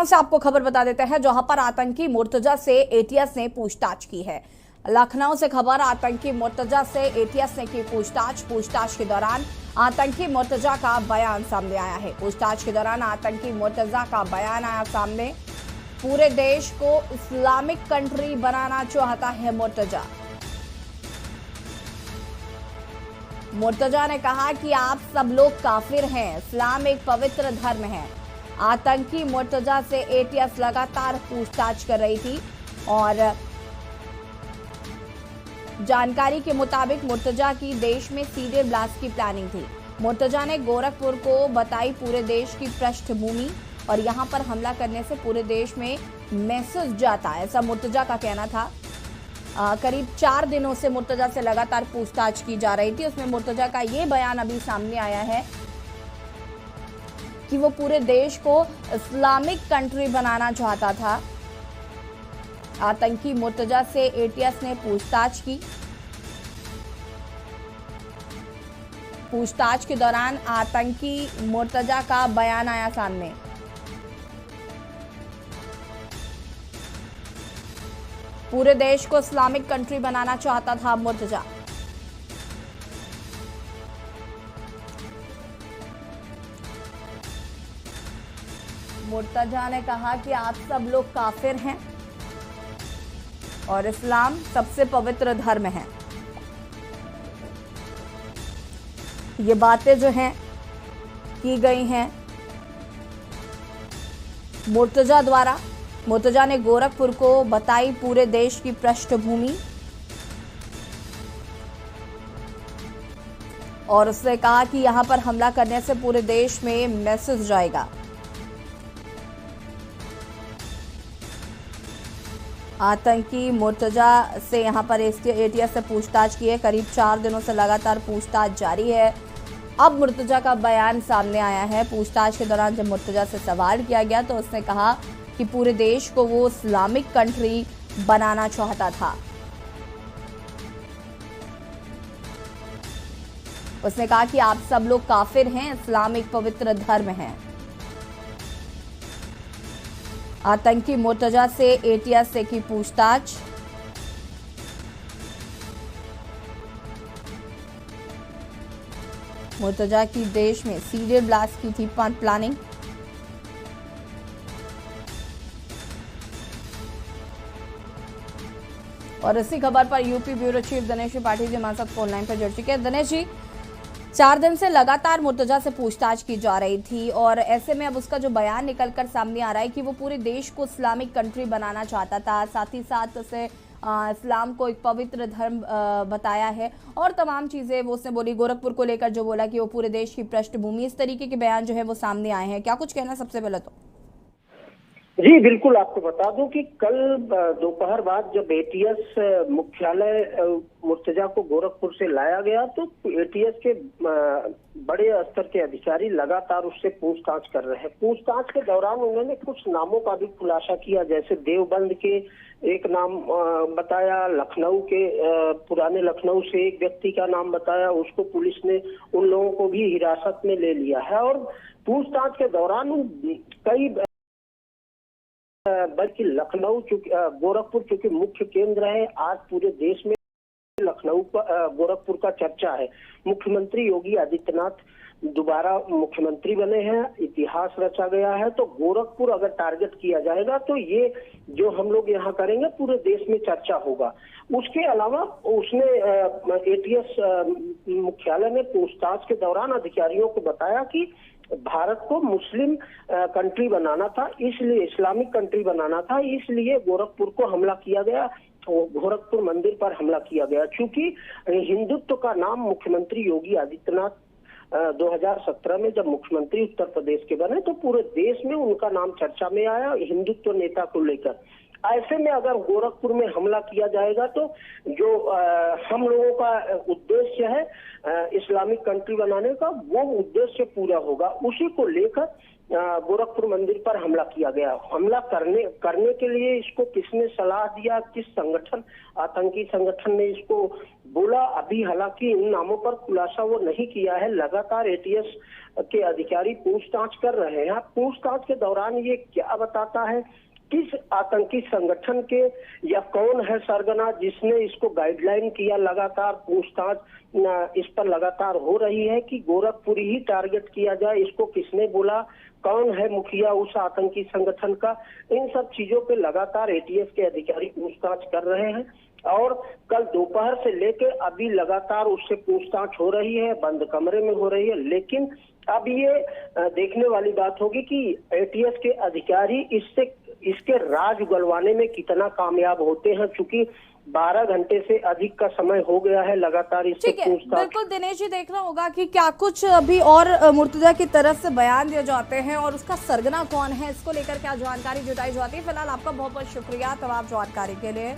से आपको खबर बता देते हैं, जहां पर आतंकी मुर्तजा से एटीएस ने पूछताछ की है। लखनऊ से खबर, आतंकी मुर्तजा से एटीएस ने की पूछताछ के दौरान आतंकी मुर्तजा का बयान सामने आया है। पूछताछ के दौरान आतंकी मुर्तजा का बयान आया सामने। पूरे देश को इस्लामिक कंट्री बनाना चाहता है मुर्तजा। मुर्तजा ने कहा कि आप सब लोग काफिर हैं, इस्लाम एक पवित्र धर्म है। आतंकी मुर्तजा से एटीएस लगातार पूछताछ कर रही थी और जानकारी के मुताबिक मुर्तजा की देश में सीरियल ब्लास्ट की प्लानिंग थी। मुर्तजा ने गोरखपुर को बताई पूरे देश की पृष्ठभूमि और यहां पर हमला करने से पूरे देश में मैसेज जाता है, ऐसा मुर्तजा का कहना था। करीब 4 दिनों से मुर्तजा से लगातार पूछताछ की जा रही थी। उसमें मुर्तजा का ये बयान अभी सामने आया है कि वो पूरे देश को इस्लामिक कंट्री बनाना चाहता था। आतंकी मुर्तजा से एटीएस ने पूछताछ की। पूछताछ के दौरान आतंकी मुर्तजा का बयान आया सामने। पूरे देश को इस्लामिक कंट्री बनाना चाहता था मुर्तजा। मुर्तजा ने कहा कि आप सब लोग काफिर हैं और इस्लाम सबसे पवित्र धर्म है। ये बातें जो हैं की गई हैं मुर्तजा द्वारा। मुर्तजा ने गोरखपुर को बताई पूरे देश की पृष्ठभूमि और उसने कहा कि यहां पर हमला करने से पूरे देश में मैसेज जाएगा। आतंकी मुर्तजा से यहां पर एटीएस से पूछताछ की है। करीब 4 दिनों से लगातार पूछताछ जारी है। अब मुर्तजा का बयान सामने आया है। पूछताछ के दौरान जब मुर्तजा से सवाल किया गया तो उसने कहा कि पूरे देश को वो इस्लामिक कंट्री बनाना चाहता था। उसने कहा कि आप सब लोग काफिर हैं, इस्लाम एक पवित्र धर्म है। आतंकी मुर्तजा से एटीएस से की पूछताछ। मुर्तजा की देश में सीरियल ब्लास्ट की थी प्लानिंग। और इसी खबर पर UP bureau chief Dinesh Tripathi ji हमारे साथ फोन लाइन पर जुड़ चुके हैं। दिनेश जी, 4 दिन से लगातार मुर्तजा से पूछताछ की जा रही थी और ऐसे में अब उसका जो बयान निकलकर सामने आ रहा है कि वो पूरे देश को इस्लामिक कंट्री बनाना चाहता था, साथ ही साथ उसे इस्लाम को एक पवित्र धर्म बताया है और तमाम चीज़ें वो उसने बोली। गोरखपुर को लेकर जो बोला कि वो पूरे देश की पृष्ठभूमि, इस तरीके के बयान जो है वो सामने आए हैं। क्या कुछ कहना सबसे पहले तो? जी बिल्कुल, आपको बता दूं कि कल दोपहर बाद जब एटीएस मुख्यालय मुर्तजा को गोरखपुर से लाया गया तो एटीएस के बड़े स्तर के अधिकारी लगातार उससे पूछताछ कर रहे हैं। पूछताछ के दौरान उन्होंने कुछ नामों का भी खुलासा किया, जैसे देवबंद के एक नाम बताया, लखनऊ के पुराने लखनऊ से एक व्यक्ति का नाम बताया। उसको पुलिस ने उन लोगों को भी हिरासत में ले लिया है और पूछताछ के दौरान कई बल्कि लखनऊ गोरखपुर चूंकि मुख्य केंद्र है, आज पूरे देश में लखनऊ गोरखपुर का चर्चा है। मुख्यमंत्री योगी आदित्यनाथ दोबारा मुख्यमंत्री बने हैं, इतिहास रचा गया है। तो गोरखपुर अगर टारगेट किया जाएगा तो ये जो हम लोग यहाँ करेंगे पूरे देश में चर्चा होगा। उसके अलावा उसने एटीएस मुख्यालय में पूछताछ के दौरान अधिकारियों को बताया कि भारत को मुस्लिम कंट्री बनाना था, इसलिए इस्लामिक कंट्री बनाना था, इसलिए गोरखपुर को हमला किया गया, गोरखपुर मंदिर पर हमला किया गया। चूंकि हिंदुत्व का नाम मुख्यमंत्री योगी आदित्यनाथ 2017 में जब मुख्यमंत्री उत्तर प्रदेश के बने तो पूरे देश में उनका नाम चर्चा में आया हिंदुत्व नेता को लेकर। ऐसे में अगर गोरखपुर में हमला किया जाएगा तो जो हम लोगों का उद्देश्य है इस्लामिक कंट्री बनाने का, वो उद्देश्य पूरा होगा। उसी को लेकर गोरखपुर मंदिर पर हमला किया गया। हमला करने के लिए इसको किसने सलाह दिया, किस संगठन, आतंकी संगठन ने इसको बोला अभी हालांकि इन नामों पर खुलासा वो नहीं किया है। लगातार एटीएस के अधिकारी पूछताछ कर रहे हैं। पूछताछ के दौरान ये क्या बताता है, किस आतंकी संगठन के या कौन है सरगना जिसने इसको गाइडलाइन किया, लगातार पूछताछ इस पर लगातार हो रही है कि गोरखपुर ही टारगेट किया जाए, इसको किसने बोला, कौन है मुखिया उस आतंकी संगठन का। इन सब चीजों पे लगातार एटीएस के अधिकारी पूछताछ कर रहे हैं और कल दोपहर से लेकर अभी लगातार उससे पूछताछ हो रही है, बंद कमरे में हो रही है। लेकिन अब ये देखने वाली बात होगी कि एटीएस के अधिकारी इसके राज उगलवाने में कितना कामयाब होते हैं, चूंकि 12 घंटे से अधिक का समय हो गया है लगातार इससे पूछताछ। बिल्कुल दिनेश जी, देखना होगा कि क्या कुछ अभी और मुर्तजा की तरफ से बयान दिए जाते हैं और उसका सरगना कौन है, इसको लेकर क्या जानकारी जुटाई जाती है। फिलहाल आपका बहुत बहुत शुक्रिया तमाम जानकारी के लिए।